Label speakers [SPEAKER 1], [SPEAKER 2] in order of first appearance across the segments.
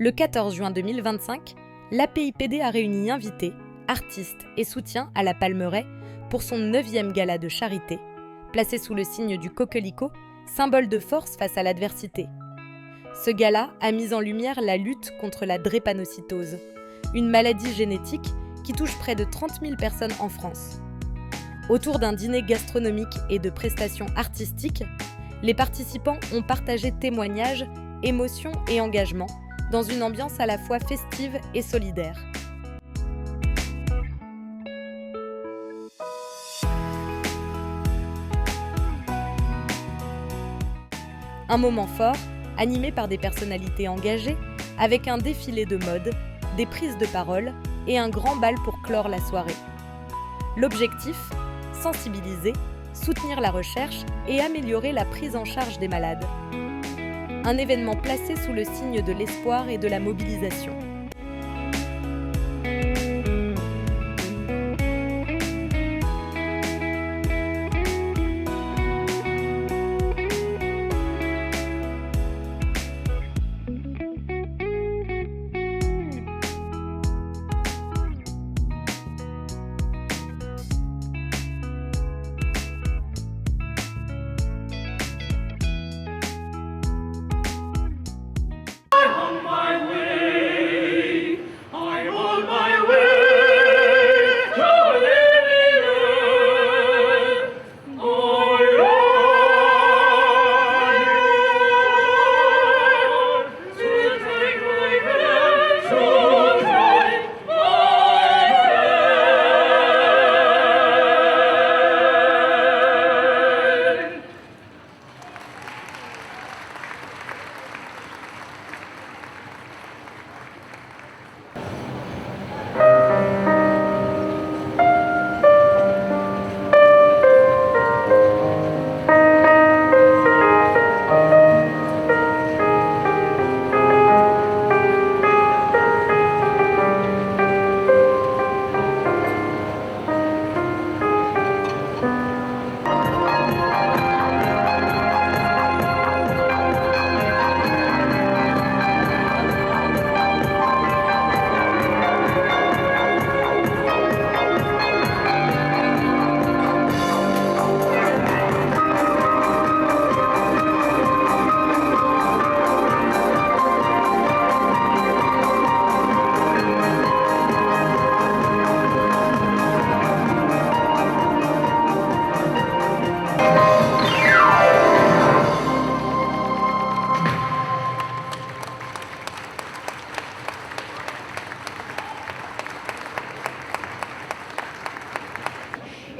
[SPEAKER 1] Le 14 juin 2025, l'APIPD a réuni invités, artistes et soutiens à la Palmeraie pour son 9e gala de charité, placé sous le signe du coquelicot, symbole de force face à l'adversité. Ce gala a mis en lumière la lutte contre la drépanocytose, une maladie génétique qui touche près de 30 000 personnes en France. Autour d'un dîner gastronomique et de prestations artistiques, les participants ont partagé témoignages, émotions et engagements dans une ambiance à la fois festive et solidaire. Un moment fort, animé par des personnalités engagées, avec un défilé de mode, des prises de parole et un grand bal pour clore la soirée. L'objectif ? Sensibiliser, soutenir la recherche et améliorer la prise en charge des malades. Un événement placé sous le signe de l'espoir et de la mobilisation.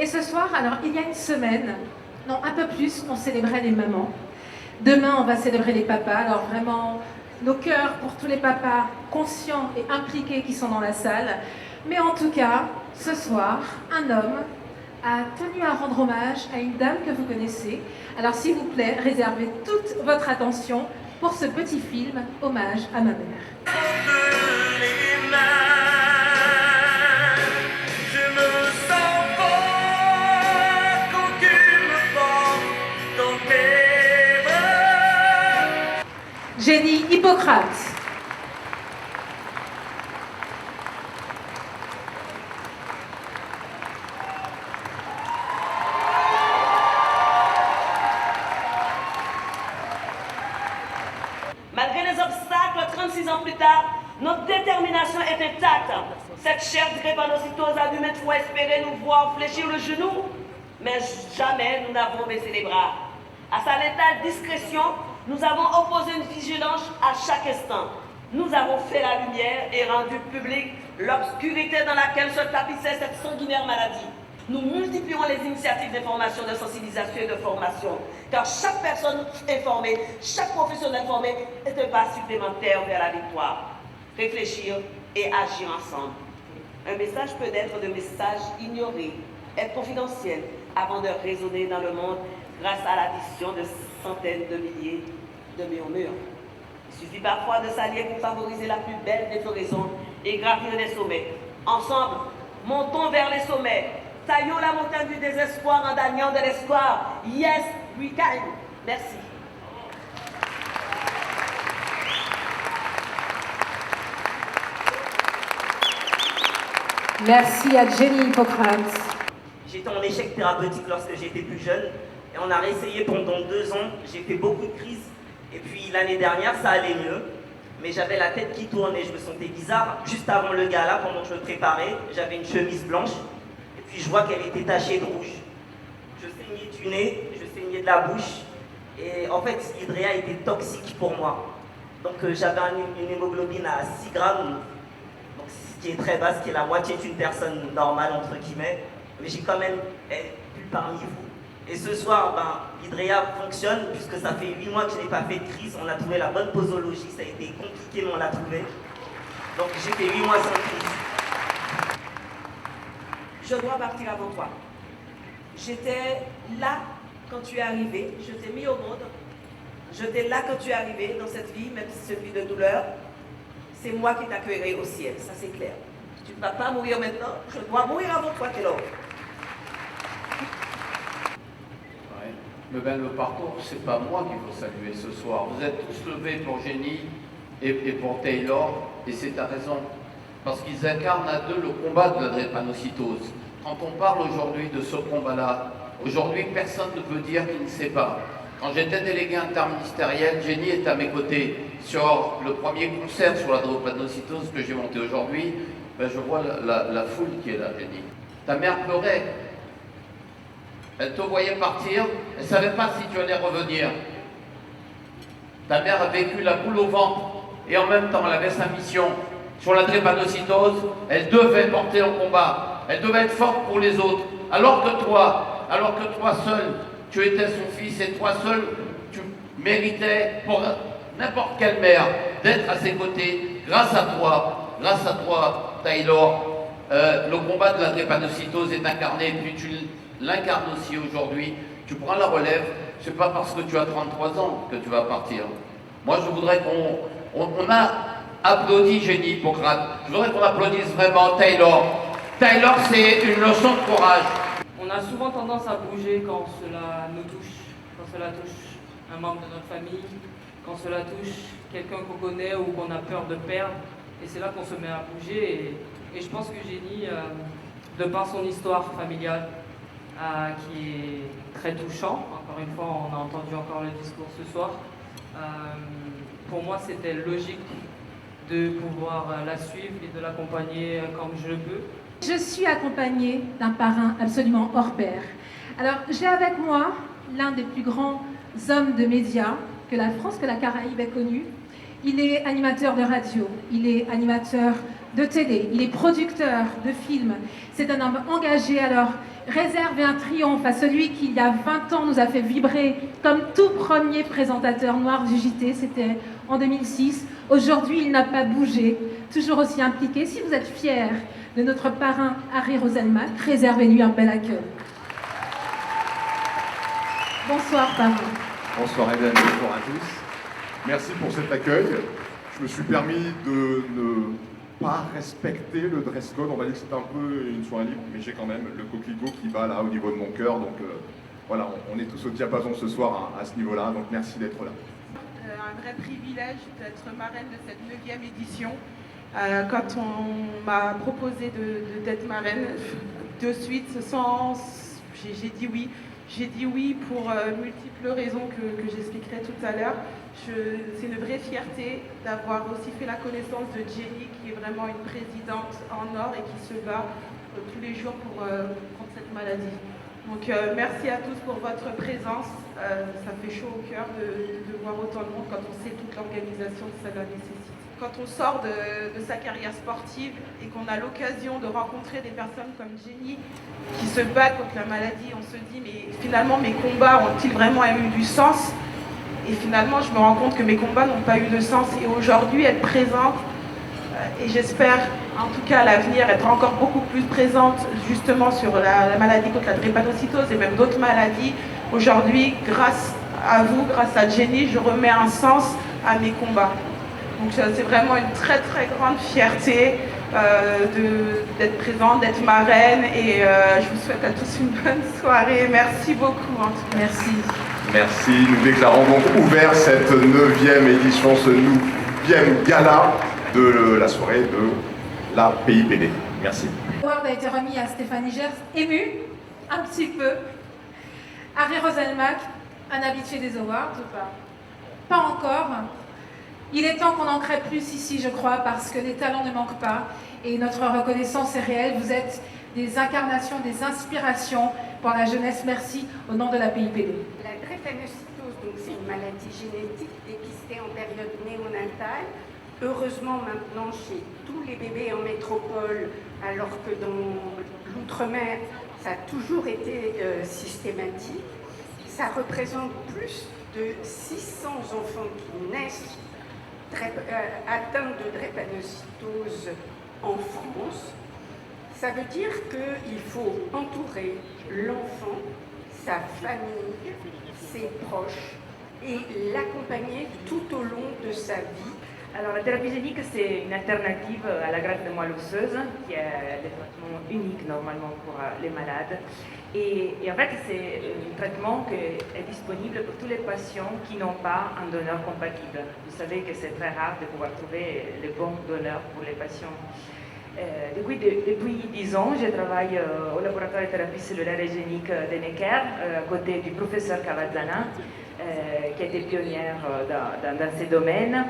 [SPEAKER 2] Et ce soir, alors il y a une semaine, non un peu plus, on célébrait les mamans. Demain, on va célébrer les papas. Alors vraiment, nos cœurs pour tous les papas conscients et impliqués qui sont dans la salle. Mais en tout cas, ce soir, un homme a tenu à rendre hommage à une dame que vous connaissez. Alors s'il vous plaît, réservez toute votre attention pour ce petit film, Hommage à ma mère. Génie Hippocrate.
[SPEAKER 3] Malgré les obstacles, 36 ans plus tard, notre détermination est intacte. Cette chère drépanocytose a dû maintes fois espérer nous voir fléchir le genou, mais jamais nous n'avons baissé les bras. À sa létale discrétion, nous avons opposé une vigilance à chaque instant. Nous avons fait la lumière et rendu publique l'obscurité dans laquelle se tapissait cette sanguinaire maladie. Nous multiplions les initiatives d'information, de sensibilisation et de formation, car chaque personne informée, chaque professionnel formé est un pas supplémentaire vers la victoire. Réfléchir et agir ensemble. Un message peut être de message ignoré, être confidentiel, avant de résonner dans le monde grâce à l'addition de centaines de milliers de murmures. Il suffit parfois de s'allier pour favoriser la plus belle des floraisons et gravir les sommets. Ensemble, montons vers les sommets. Taillons la montagne du désespoir en gagnant de l'espoir. Yes, we can. Merci.
[SPEAKER 2] Merci à Jenny Hippocrate.
[SPEAKER 3] J'étais en échec thérapeutique lorsque j'étais plus jeune et on a réessayé pendant 2 ans. J'ai fait beaucoup de crises et puis l'année dernière ça allait mieux. Mais j'avais la tête qui tourne et je me sentais bizarre. Juste avant le gala, pendant que je me préparais, j'avais une chemise blanche et puis je vois qu'elle était tachée de rouge. Je saignais du nez, je saignais de la bouche et en fait l'hydréa était toxique pour moi. Donc j'avais une hémoglobine à 6 grammes, donc, ce qui est très bas, ce qui est la moitié d'une personne normale entre guillemets. Mais j'ai quand même pu parmi vous. Et ce soir, l'hydréa fonctionne puisque ça fait 8 mois que je n'ai pas fait de crise. On a trouvé la bonne posologie, ça a été compliqué mais on l'a trouvé. Donc j'ai fait 8 mois sans crise.
[SPEAKER 4] Je dois partir avant toi. J'étais là quand tu es arrivé, je t'ai mis au monde. J'étais là quand tu es arrivé dans cette vie, même si c'est une vie de douleur. C'est moi qui t'accueillerai au ciel, ça c'est clair. Tu ne vas pas mourir maintenant, je dois mourir avant toi, Taylor.
[SPEAKER 5] Mais le parcours, c'est pas moi qu'il faut saluer ce soir. Vous êtes tous levés pour Jenny et pour Taylor, et c'est ta raison. Parce qu'ils incarnent à deux le combat de la drépanocytose. Quand on parle aujourd'hui de ce combat-là, aujourd'hui, personne ne peut dire qu'il ne sait pas. Quand j'étais délégué interministériel, Jenny est à mes côtés. Sur le premier concert sur la drépanocytose que j'ai monté aujourd'hui, je vois la foule qui est là, Jenny. Ta mère pleurait. Elle te voyait partir, elle ne savait pas si tu allais revenir. Ta mère a vécu la boule au ventre et en même temps elle avait sa mission sur la drépanocytose. Elle devait porter le combat, elle devait être forte pour les autres. Alors que toi seul, tu étais son fils et toi seul, tu méritais pour n'importe quelle mère d'être à ses côtés. Grâce à toi, Taylor, le combat de la drépanocytose est incarné, puis tu l'incarnes aussi aujourd'hui. Tu prends la relève, c'est pas parce que tu as 33 ans que tu vas partir. Moi, je voudrais qu'on a applaudi Jenny Hippocrate. Je voudrais qu'on applaudisse vraiment Taylor. Taylor, c'est une leçon de courage.
[SPEAKER 6] On a souvent tendance à bouger quand cela nous touche, quand cela touche un membre de notre famille, quand cela touche quelqu'un qu'on connaît ou qu'on a peur de perdre. Et c'est là qu'on se met à bouger. Et je pense que Jenny, de par son histoire familiale, qui est très touchant. Encore une fois, on a entendu encore le discours ce soir. Pour moi, c'était logique de pouvoir la suivre et de l'accompagner comme je le peux.
[SPEAKER 2] Je suis accompagnée d'un parrain absolument hors pair. Alors, j'ai avec moi l'un des plus grands hommes de médias que la France, que la Caraïbe ait connu. Il est animateur de radio, il est animateur de télé, il est producteur de films. C'est un homme engagé, alors réservez un triomphe à celui qui, il y a 20 ans, nous a fait vibrer comme tout premier présentateur noir du JT, c'était en 2006. Aujourd'hui, il n'a pas bougé, toujours aussi impliqué. Si vous êtes fiers de notre parrain Harry Roselmack, réservez-lui un bel accueil. Bonsoir, parrain.
[SPEAKER 7] Bonsoir Hélène, bonsoir à tous. Merci pour cet accueil. Je me suis permis de ne pas respecter le dress code. On va dire que c'est un peu une soirée libre, mais j'ai quand même le coquelicot qui bat là au niveau de mon cœur. Donc voilà, on est tous au diapason ce soir à ce niveau-là. Donc merci d'être là.
[SPEAKER 8] Un vrai privilège d'être marraine de cette 9e édition. Quand on m'a proposé d'être marraine, de suite, j'ai dit oui. J'ai dit oui pour multiples raisons que j'expliquerai tout à l'heure. C'est une vraie fierté d'avoir aussi fait la connaissance de Jenny, qui est vraiment une présidente en or et qui se bat tous les jours pour contre cette maladie. Donc merci à tous pour votre présence. Ça fait chaud au cœur de voir autant de monde quand on sait toute l'organisation que ça nécessite. Quand on sort de sa carrière sportive et qu'on a l'occasion de rencontrer des personnes comme Jenny qui se battent contre la maladie, on se dit mais finalement mes combats ont-ils vraiment eu du sens? Et finalement je me rends compte que mes combats n'ont pas eu de sens et aujourd'hui être présente et j'espère en tout cas à l'avenir être encore beaucoup plus présente justement sur la maladie contre la drépanocytose et même d'autres maladies. Aujourd'hui, grâce à vous, grâce à Jenny, je remets un sens à mes combats. Donc c'est vraiment une très très grande fierté d'être présente, d'être marraine et je vous souhaite à tous une bonne soirée. Merci beaucoup en tout cas.
[SPEAKER 2] Merci.
[SPEAKER 7] Merci. Nous déclarons donc ouvert cette 9e édition, ce 9e gala de la soirée de la PIPD. Merci.
[SPEAKER 2] L'award a été remis à Stéphanie Gers, émue, un petit peu. Harry Roselmack, un habitué des awards ou pas? Pas encore. Il est temps qu'on en crée plus ici, je crois, parce que les talents ne manquent pas et notre reconnaissance est réelle. Vous êtes des incarnations, des inspirations pour la jeunesse. Merci au nom de la PIPD.
[SPEAKER 9] La drépanocytose, donc c'est une maladie génétique dépistée en période néonatale. Heureusement maintenant chez tous les bébés en métropole, alors que dans l'outre-mer, ça a toujours été systématique. Ça représente plus de 600 enfants qui naissent atteints de drépanocytose en France. Ça veut dire qu'il faut entourer l'enfant, sa famille, ses proches et l'accompagner tout au long de sa vie.
[SPEAKER 10] Alors la thérapie génique, c'est une alternative à la greffe de moelle osseuse, qui est le traitement unique normalement pour les malades. Et en fait, c'est un traitement qui est disponible pour tous les patients qui n'ont pas un donneur compatible. Vous savez que c'est très rare de pouvoir trouver le bon donneur pour les patients. Depuis 10 ans, je travaille au laboratoire de thérapie cellulaire et génique de Necker, à côté du professeur Cavazzana, qui a été pionnière dans ces domaines.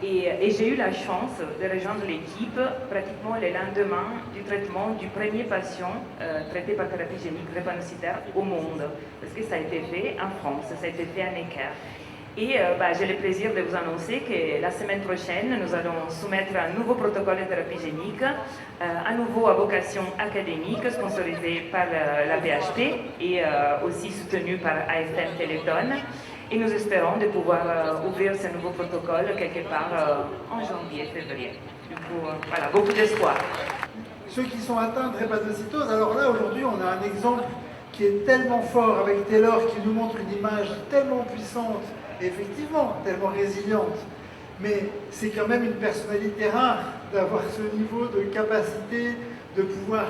[SPEAKER 10] Et j'ai eu la chance de rejoindre l'équipe pratiquement le lendemain du traitement du premier patient traité par thérapie génique drépanocytaire au monde. Parce que ça a été fait en France, ça a été fait à Necker. Et j'ai le plaisir de vous annoncer que la semaine prochaine, nous allons soumettre un nouveau protocole de thérapie génique, à nouveau à vocation académique, sponsorisé par la PHP et aussi soutenu par AFM Téléthon. Et nous espérons de pouvoir ouvrir ce nouveau protocole quelque part en janvier-février. Du coup, voilà, beaucoup d'espoir.
[SPEAKER 11] Ceux qui sont atteints de drépanocytose, alors là, aujourd'hui, on a un exemple qui est tellement fort avec Taylor, qui nous montre une image tellement puissante, et effectivement, tellement résiliente. Mais c'est quand même une personnalité rare d'avoir ce niveau de capacité de pouvoir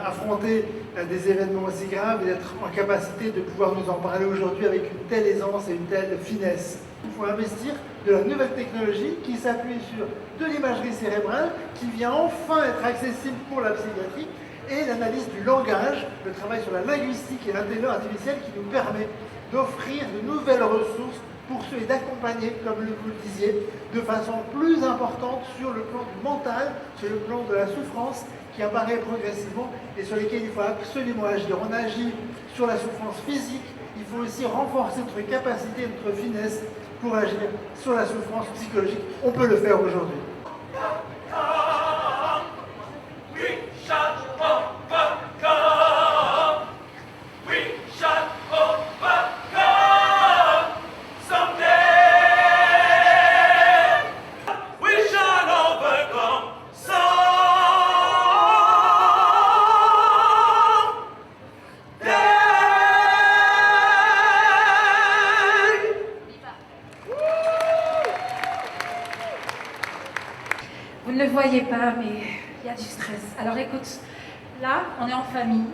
[SPEAKER 11] affronter des événements aussi graves et d'être en capacité de pouvoir nous en parler aujourd'hui avec une telle aisance et une telle finesse. Il faut investir de la nouvelle technologie qui s'appuie sur de l'imagerie cérébrale, qui vient enfin être accessible pour la psychiatrie, et l'analyse du langage, le travail sur la linguistique et l'intelligence artificielle qui nous permet d'offrir de nouvelles ressources pour ceux et d'accompagner, comme vous le disiez, de façon plus importante sur le plan du mental, sur le plan de la souffrance qui apparaît progressivement et sur lesquels il faut absolument agir. On agit sur la souffrance physique, il faut aussi renforcer notre capacité, notre finesse pour agir sur la souffrance psychologique. On peut le faire aujourd'hui.
[SPEAKER 2] Vous ne le voyez pas, mais il y a du stress. Alors écoute, là, on est en famille.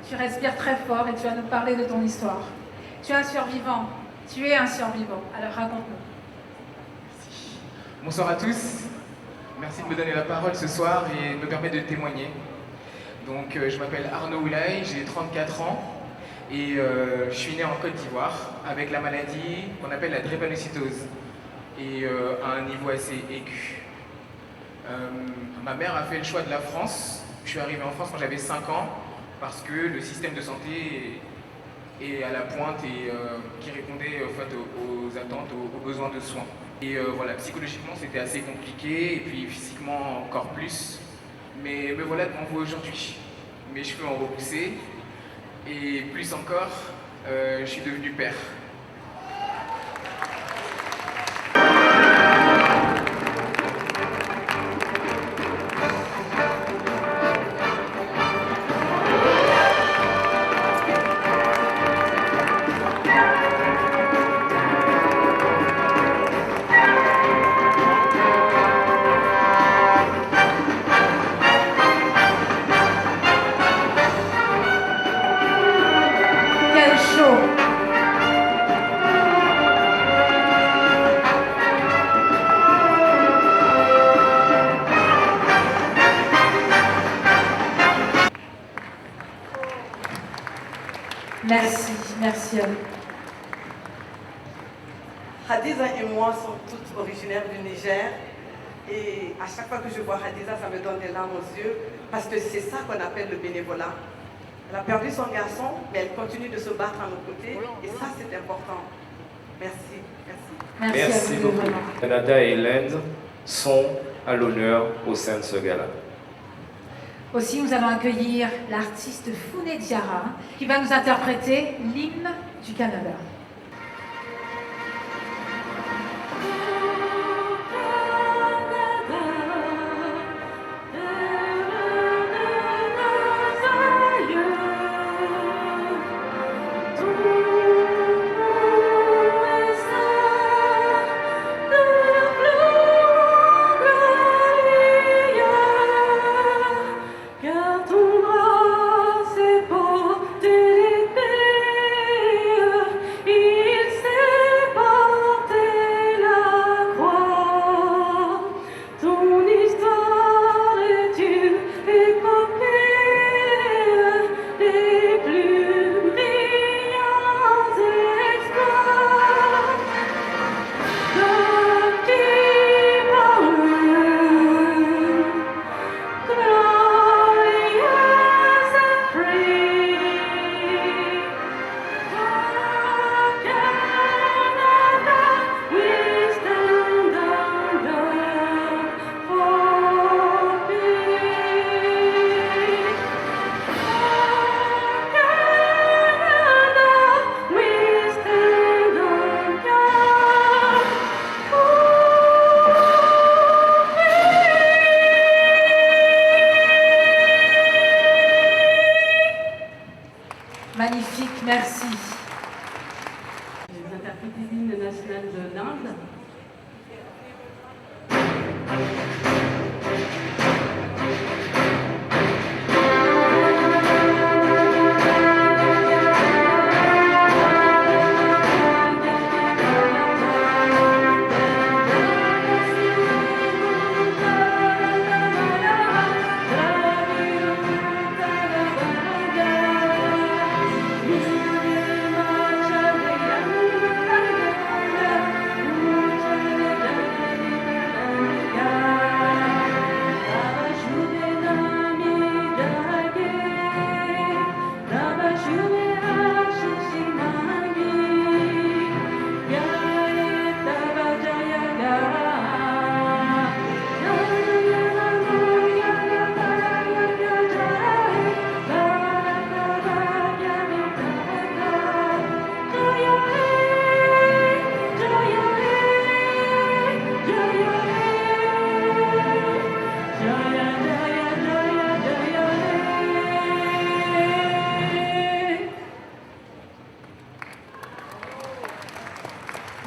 [SPEAKER 2] Tu respires très fort et tu vas nous parler de ton histoire. Tu es un survivant. Tu es un survivant. Alors raconte-nous.
[SPEAKER 12] Bonsoir à tous. Merci de me donner la parole ce soir et de me permettre de témoigner. Donc, je m'appelle Arnaud Oulaye, j'ai 34 ans et je suis né en Côte d'Ivoire avec la maladie qu'on appelle la drépanocytose et à un niveau assez aigu. Ma mère a fait le choix de la France. Je suis arrivé en France quand j'avais 5 ans parce que le système de santé est à la pointe et qui répondait en fait, aux attentes, aux besoins de soins. Et voilà, psychologiquement c'était assez compliqué et puis physiquement encore plus. Mais me voilà devant vous aujourd'hui. Mes cheveux ont repoussé et plus encore, je suis devenu père.
[SPEAKER 2] Merci à vous.
[SPEAKER 4] Hadiza et moi sommes toutes originaires du Niger. Et à chaque fois que je vois Hadiza, ça me donne des larmes aux yeux. Parce que c'est ça qu'on appelle le bénévolat. Elle a perdu son garçon, mais elle continue de se battre à nos côtés. Et ça, c'est important. Merci. Merci.
[SPEAKER 2] Merci à vous,
[SPEAKER 13] beaucoup.
[SPEAKER 2] vraiment.
[SPEAKER 13] Canada et l'Inde sont à l'honneur au sein de ce gala.
[SPEAKER 2] Aussi, nous allons accueillir l'artiste Founé Diarra qui va nous interpréter l'hymne du Canada. Magnifique, merci.
[SPEAKER 14] Les interprètes l'hymne national de l'Inde.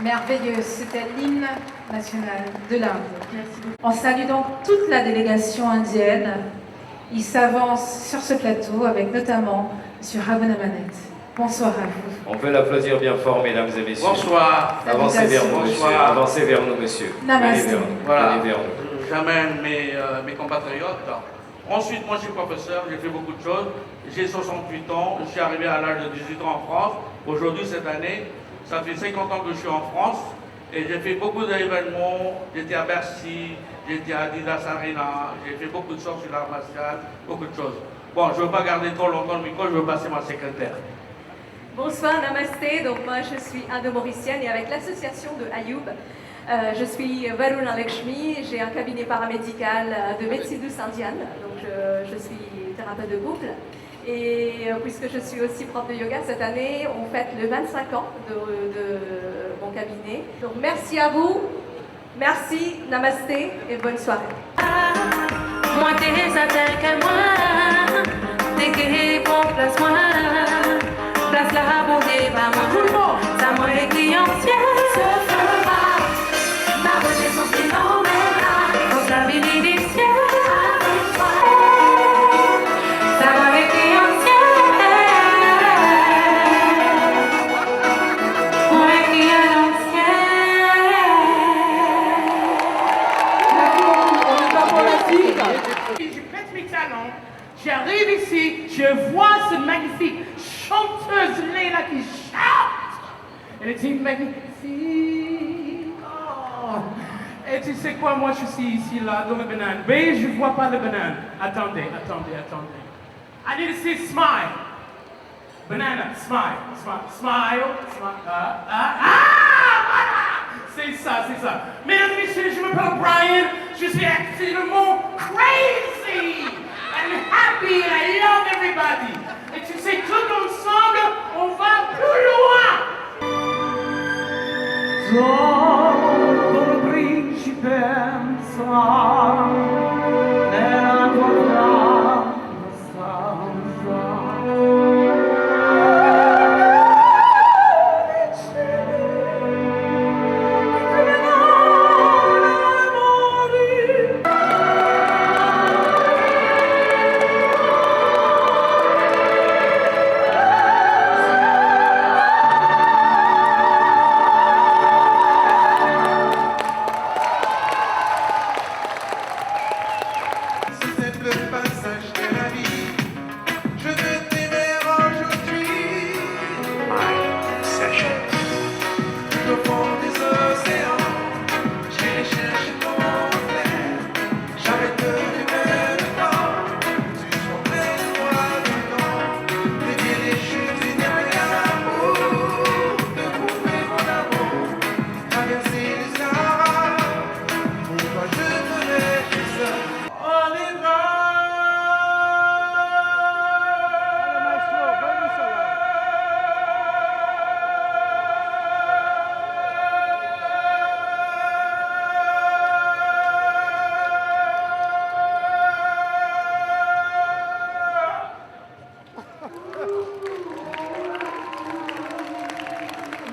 [SPEAKER 2] Merveilleux, c'était l'hymne national de l'Inde. On salue donc toute la délégation indienne. Il s'avance sur ce plateau avec notamment M. Ravunamanet. Bonsoir à vous.
[SPEAKER 13] On peut l'applaudir bien fort, mesdames et messieurs.
[SPEAKER 15] Bonsoir.
[SPEAKER 13] Avancez vers nous, monsieur.
[SPEAKER 15] Bonsoir.
[SPEAKER 13] Avancez vers nous, monsieur.
[SPEAKER 2] Namaste.
[SPEAKER 13] Venez vers nous.
[SPEAKER 15] Voilà.
[SPEAKER 13] Venez vers nous.
[SPEAKER 15] J'amène mes compatriotes. Ensuite, moi je suis professeur, j'ai fait beaucoup de choses. J'ai 68 ans, je suis arrivé à l'âge de 18 ans en France. Aujourd'hui, cette année, ça fait 50 ans que je suis en France. Et j'ai fait beaucoup d'événements. J'étais à Bercy, j'étais à Adidas Arena, j'ai fait beaucoup de choses sur l'art martial, beaucoup de choses. Bon, je ne veux pas garder trop longtemps le micro, je veux passer ma secrétaire.
[SPEAKER 16] Bonsoir, namasté. Donc moi je suis indo-mauricienne et avec l'association de Ayoub, je suis Varuna Lakshmi, j'ai un cabinet paramédical de médecine douce indienne, donc je suis thérapeute de couple. Et puisque je suis aussi prof de yoga, cette année on fête le 25 ans de mon cabinet. Donc merci à vous, merci, namasté et bonne soirée.
[SPEAKER 17] Moi t'es que moi, t'es que pour place moi. Place la bonté, pas moi. Ça moi clientiel se fera. Ma renaissance phénoménale. Dans la vie initiale. Avec toi. Ça moi clientiel. Moi clientiel.
[SPEAKER 8] On est pas pour la suite. Je pète mes talents.
[SPEAKER 18] J'arrive ici, je vois cette magnifique chanteuse là qui chante. Elle était magnifique. Oh. Et tu sais quoi, moi je suis ici là dans le banane. Mais je vois pas le banane. Attendez. I need to see smile. Banana, smile. C'est ça. Mesdames et messieurs, je m'appelle Brian. Je suis absolument crazy and happy and I love everybody. Et tu sais, tout ensemble, on va plus loin. Solo principenza nella tua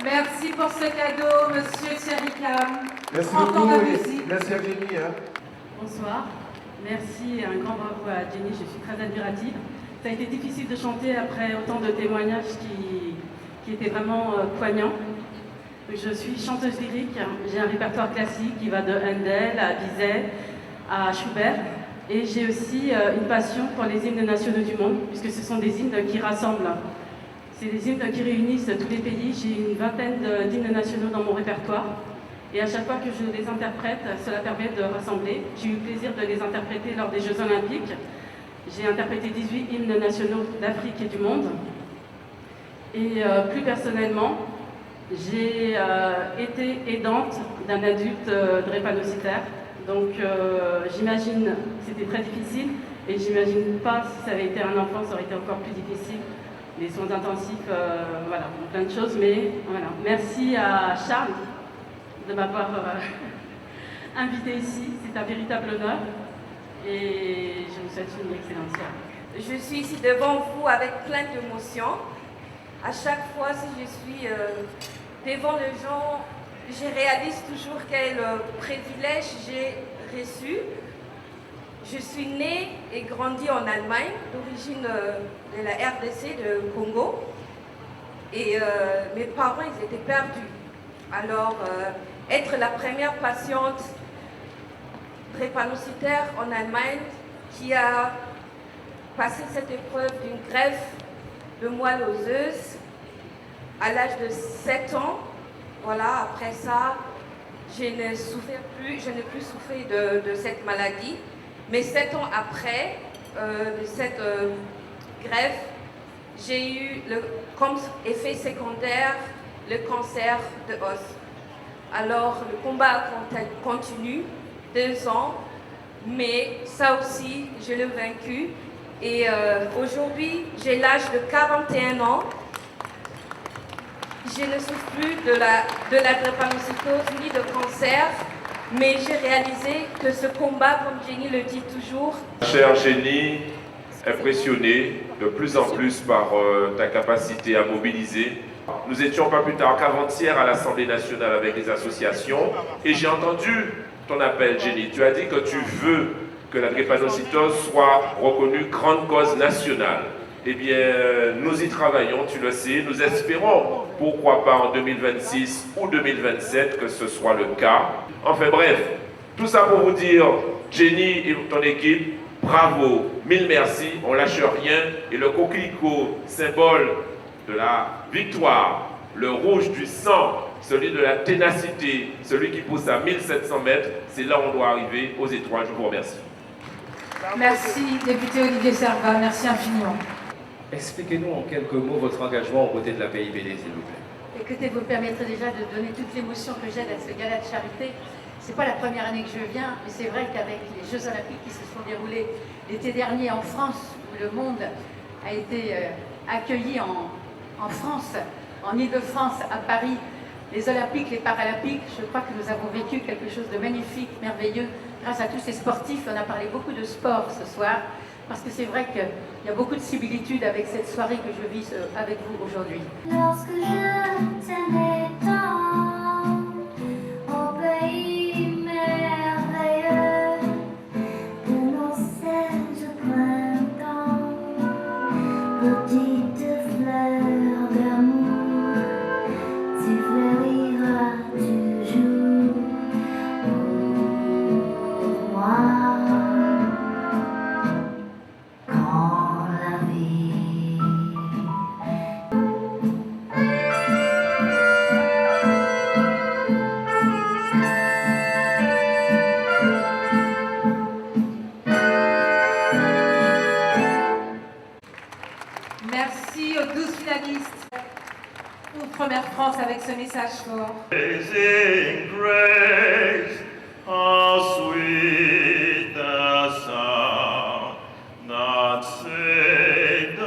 [SPEAKER 2] Merci pour ce cadeau, monsieur Cherikam.
[SPEAKER 19] Merci
[SPEAKER 2] Entends
[SPEAKER 19] beaucoup
[SPEAKER 2] la
[SPEAKER 19] et
[SPEAKER 2] musique.
[SPEAKER 19] merci à Jenny.
[SPEAKER 14] Bonsoir, merci et un grand bravo à Jenny, je suis très admirative. Ça a été difficile de chanter après autant de témoignages qui étaient vraiment poignants. Je suis chanteuse lyrique, j'ai un répertoire classique qui va de Handel à Bizet à Schubert. Et j'ai aussi une passion pour les hymnes nationaux du monde, puisque ce sont des hymnes qui rassemblent. C'est des hymnes qui réunissent tous les pays. J'ai une vingtaine d'hymnes nationaux dans mon répertoire. Et à chaque fois que je les interprète, cela permet de rassembler. J'ai eu le plaisir de les interpréter lors des Jeux Olympiques. J'ai interprété 18 hymnes nationaux d'Afrique et du monde. Et plus personnellement, j'ai été aidante d'un adulte drépanocytaire. Donc j'imagine que c'était très difficile. Et j'imagine pas si ça avait été un enfant, ça aurait été encore plus difficile. Les soins intensifs, voilà, plein de choses. Mais voilà, merci à Charles de m'avoir invité ici. C'est un véritable honneur et je vous souhaite une excellente soirée.
[SPEAKER 20] Je suis ici devant vous avec plein d'émotions. À chaque fois, si je suis devant les gens, je réalise toujours quel privilège j'ai reçu. Je suis née et grandie en Allemagne, d'origine de la RDC, de Congo. Et mes parents, ils étaient perdus. Alors, être la première patiente drépanocytaire en Allemagne qui a passé cette épreuve d'une greffe de moelle osseuse à l'âge de 7 ans, voilà, après ça, je ne plus souffrir de cette maladie. Mais 7 ans après de cette greffe, j'ai eu comme effet secondaire le cancer de os. Alors le combat continue, 2 ans, mais ça aussi, je l'ai vaincu. Et aujourd'hui, j'ai l'âge de 41 ans. Je ne souffre plus de la drépanocytose ni de cancer, mais j'ai réalisé que ce combat, comme Jenny le dit toujours...
[SPEAKER 13] Chère Jenny, impressionnée de plus en plus par ta capacité à mobiliser. Nous étions pas plus tard qu'avant-hier à l'Assemblée nationale avec les associations et j'ai entendu ton appel, Jenny. Tu as dit que tu veux que la drépanocytose soit reconnue grande cause nationale. Eh bien, nous y travaillons, tu le sais. Nous espérons, pourquoi pas en 2026 ou 2027, que ce soit le cas. Enfin bref, tout ça pour vous dire, Jenny et ton équipe, Bravo, mille merci, on lâche rien. Et le coquelicot, symbole de la victoire, le rouge du sang, celui de la ténacité, celui qui pousse à 1700 mètres, c'est là où on doit arriver aux étoiles. Je vous remercie.
[SPEAKER 2] Merci, député Olivier Servat, merci infiniment.
[SPEAKER 19] Expliquez-nous en quelques mots votre engagement aux côtés de la PIPD, s'il vous plaît.
[SPEAKER 21] Écoutez, vous me permettrez déjà de donner toute l'émotion que j'ai à ce gala de charité. C'est pas la première année que je viens, mais c'est vrai qu'avec les Jeux Olympiques qui se sont déroulés l'été dernier en France, où le monde a été accueilli en France, en Île-de-France, à Paris, les Olympiques, les Paralympiques, je crois que nous avons vécu quelque chose de magnifique, merveilleux, grâce à tous ces sportifs. On a parlé beaucoup de sport ce soir, parce que c'est vrai qu'il y a beaucoup de similitudes avec cette soirée que je vis avec vous aujourd'hui.
[SPEAKER 17] Lorsque je t'aimais tant, au pays merveilleux de nos sages printemps, petite fleur d'amour, tu fleuriras toujours pour moi. Quand la vie
[SPEAKER 2] Merci aux 12 finalistes. Outre-mer France avec ce message fort.
[SPEAKER 22] Amazing grace, how sweet the sound that saved a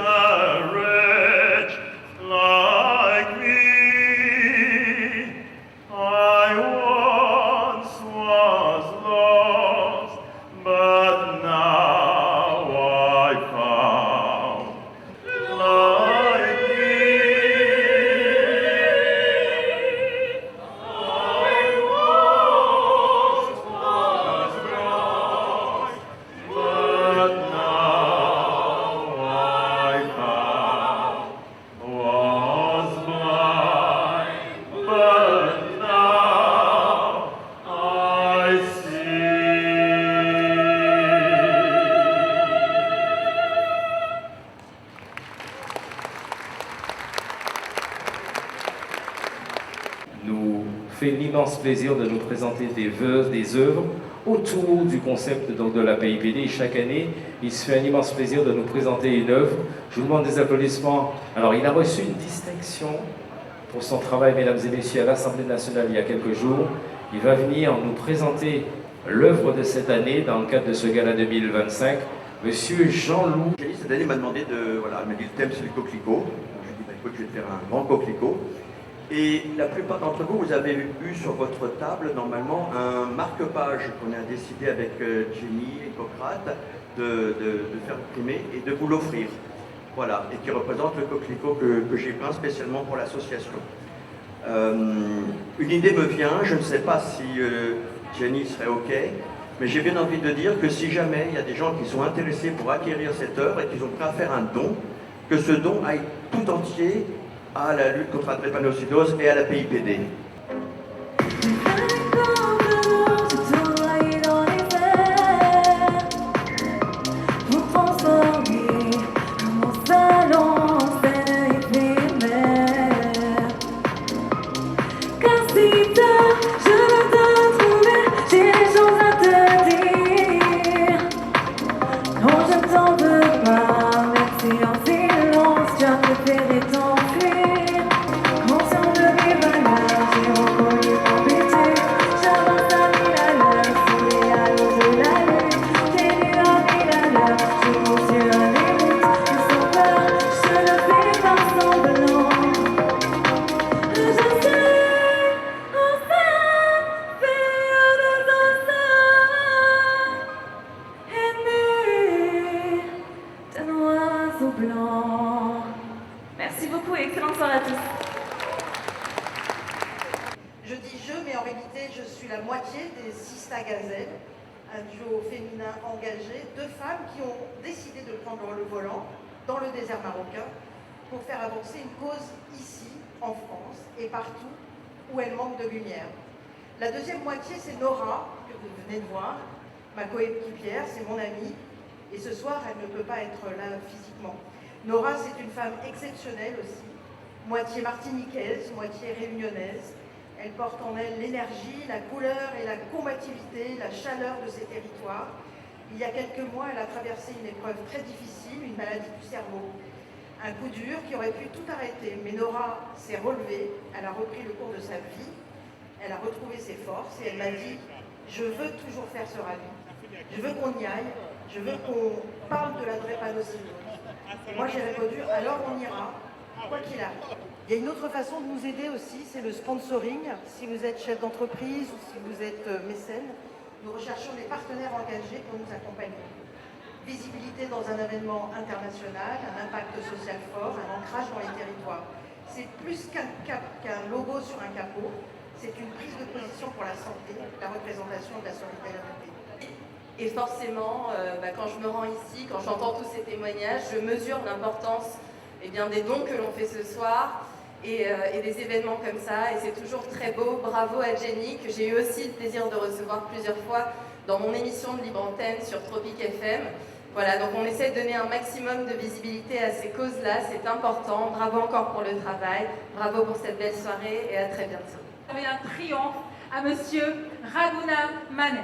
[SPEAKER 22] wretch like me. I once was lost, but now I found like me. I was lost, but now I found. Was blind, but now I see.
[SPEAKER 19] Nous fait l'immense plaisir de nous présenter des œuvres autour du concept donc, de la PIPD. Et chaque année, il se fait un immense plaisir de nous présenter une œuvre. Je vous demande des applaudissements. Alors, il a reçu une distinction pour son travail, mesdames et messieurs, à l'Assemblée nationale il y a quelques jours. Il va venir nous présenter l'œuvre de cette année dans le cadre de ce gala 2025. Monsieur Jean-Loup.
[SPEAKER 23] Cette année, il m'a demandé de... Voilà, il m'a dit le thème c'est le coquelicot. Donc, je lui ai dit, bah, écoute, je vais te faire un grand coquelicot. Et la plupart d'entre vous, vous avez eu sur votre table, normalement, un marque-page qu'on a décidé avec Jenny et Hippocrate de faire imprimer et de vous l'offrir. Voilà, et qui représente le coquelicot que j'ai peint spécialement pour l'association. Une idée me vient, je ne sais pas si Jenny serait OK, mais j'ai bien envie de dire que si jamais il y a des gens qui sont intéressés pour acquérir cette œuvre et qui sont prêts à faire un don, que ce don aille tout entier à la lutte contre la drépanocytose et à la PIPD.
[SPEAKER 17] vous transformer mon salon en scène éphémère. Car si tard je veux te trouver, j'ai des choses à te dire. Non, je ne t'en veux pas, même si en silence tu as préféré t'enfuir. Conscient de mes valeurs, j'ai reconnu mon but. J'avance à 1000 à l'heure, sous les halos de la lune. T'es nu à 1000 à l'heure, je cours sur les routes. Mais sans peur, je le fais par semblant. Je sais, on sait, faire de l'océan. Aimé d'un oiseau blanc.
[SPEAKER 16] Merci beaucoup et excellente soirée à tous.
[SPEAKER 24] Je dis je, mais en réalité, je suis la moitié des Sista Gazelles, un duo féminin engagé, deux femmes qui ont décidé de prendre le volant dans le désert marocain pour faire avancer une cause ici, en France, et partout où elle manque de lumière. La deuxième moitié, c'est Nora, que vous venez de voir, ma coéquipière, c'est mon amie, Et ce soir, elle ne peut pas être là physiquement. Nora, c'est une femme exceptionnelle aussi, moitié martiniquaise, moitié réunionnaise. Elle porte en elle l'énergie, la couleur et la combativité, la chaleur de ces territoires. Il y a quelques mois, elle a traversé une épreuve très difficile, une maladie du cerveau. Un coup dur qui aurait pu tout arrêter. Mais Nora s'est relevée, elle a repris le cours de sa vie, elle a retrouvé ses forces et elle m'a dit « Je veux toujours faire ce rallye, je veux qu'on y aille, je veux qu'on parle de la drépanocytose. » Et moi j'ai répondu « Alors on ira, quoi qu'il arrive. » Il y a une autre façon de nous aider aussi, c'est le sponsoring. Si vous êtes chef d'entreprise ou si vous êtes mécène, nous recherchons des partenaires engagés pour nous accompagner. Visibilité dans un événement international, un impact social fort, un ancrage dans les territoires. C'est plus qu'un logo sur un capot, c'est une prise de position pour la santé, la représentation de la solidarité.
[SPEAKER 1] Et forcément, quand je me rends ici, quand j'entends tous ces témoignages, je mesure l'importance des dons que l'on fait ce soir et des événements comme ça. Et c'est toujours très beau. Bravo à Jenny, que j'ai eu aussi le plaisir de recevoir plusieurs fois dans mon émission de Libre Antenne sur Tropic FM. Voilà, donc on essaie de donner un maximum de visibilité à ces causes-là, c'est important. Bravo encore pour le travail, bravo pour cette belle soirée et à très bientôt.
[SPEAKER 2] Vous avez un triomphe à Monsieur Raghunath Manet.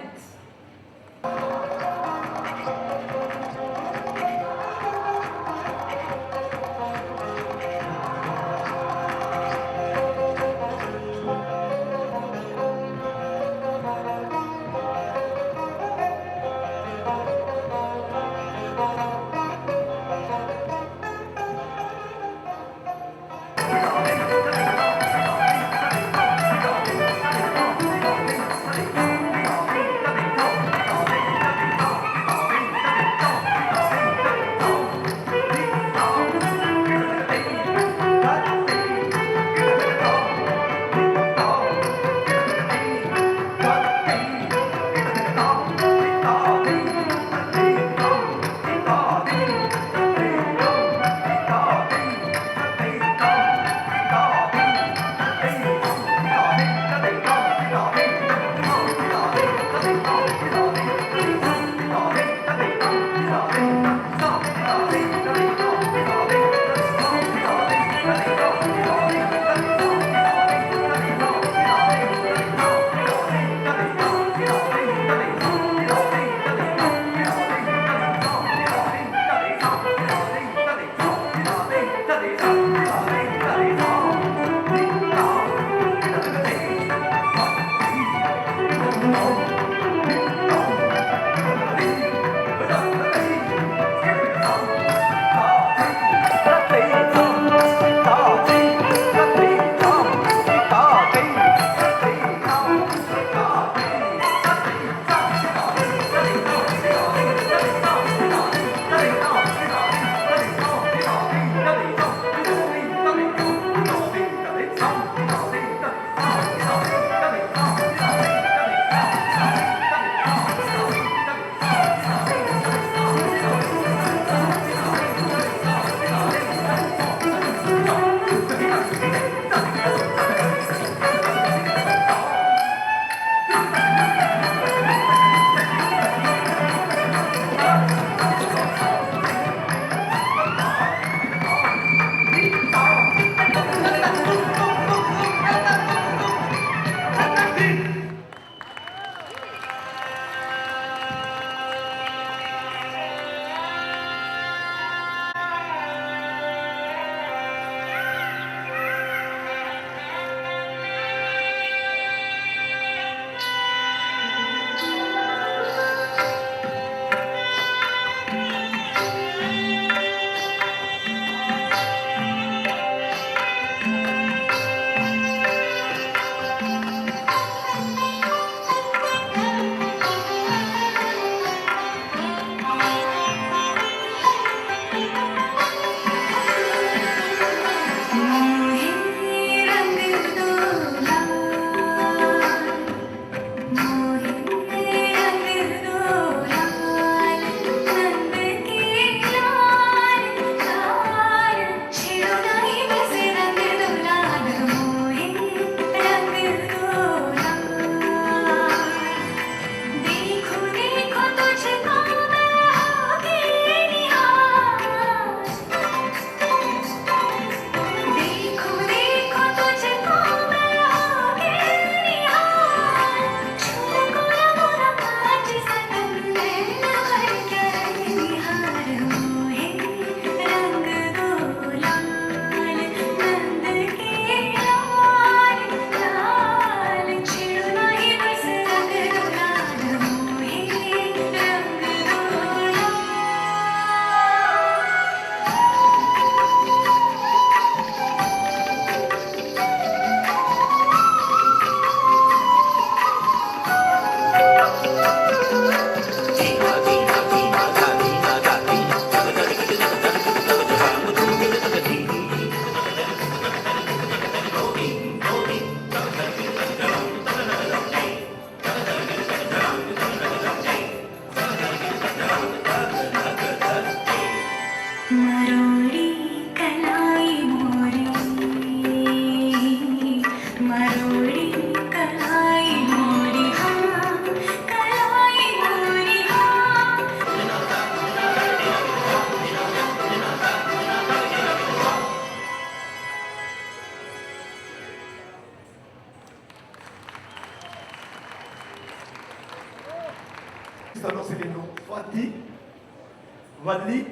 [SPEAKER 3] Madly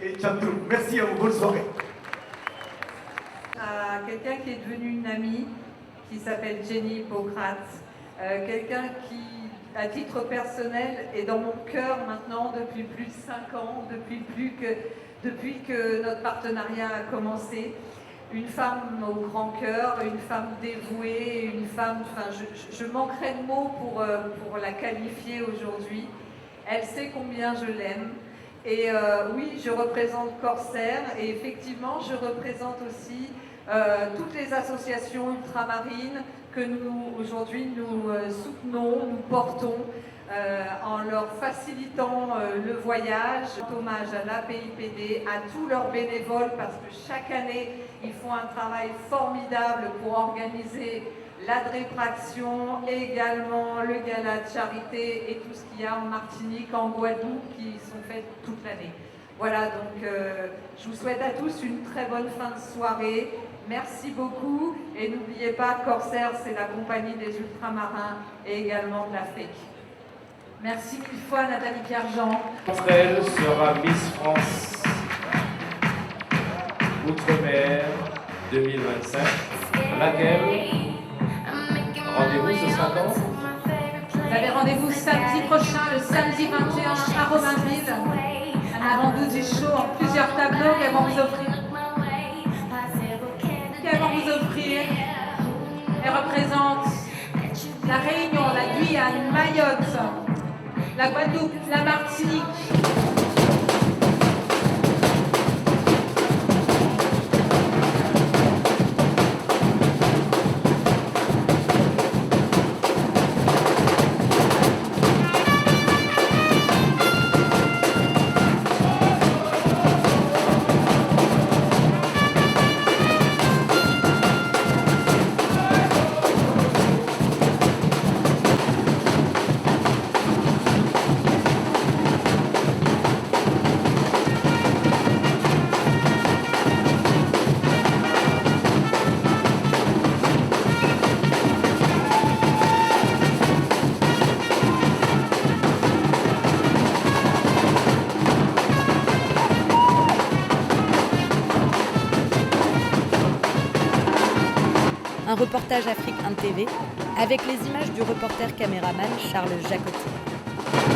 [SPEAKER 3] et Chantou. Merci à vous, bonne soirée.
[SPEAKER 5] À quelqu'un qui est devenu une amie, qui s'appelle Jenny Hippocrate, quelqu'un qui, à titre personnel, est dans mon cœur maintenant depuis plus de 5 ans, depuis que notre partenariat a commencé. Une femme au grand cœur, une femme dévouée, une femme... Enfin, je manquerais de mots pour la qualifier aujourd'hui. Elle sait combien je l'aime. Et oui, je représente Corsair et effectivement, je représente aussi toutes les associations ultramarines que nous, aujourd'hui, nous soutenons, nous portons en leur facilitant le voyage. Hommage à l'APIPD, à tous leurs bénévoles parce que chaque année, ils font un travail formidable pour organiser la Drépraction, également le gala de charité et tout ce qu'il y a en Martinique, en Guadeloupe, qui sont faites toute l'année. Voilà, donc je vous souhaite à tous une très bonne fin de soirée. Merci beaucoup et n'oubliez pas, Corsair, c'est la compagnie des ultramarins et également de l'Afrique. Merci mille fois, Nathalie Pierre-Jean.
[SPEAKER 19] Entre elles sera Miss France Outre-mer 2025, laquelle rendez-vous ce sera quand?
[SPEAKER 2] Vous avez rendez-vous samedi prochain, le samedi 21 à Romainville, un avant-goût du show en plusieurs tableaux qu'elles vont vous offrir. Elles représentent la Réunion, la Guyane, Mayotte, la Guadeloupe, la Martinique.
[SPEAKER 6] Un reportage Afrique 1 TV avec les images du reporter caméraman Charles Jacotti.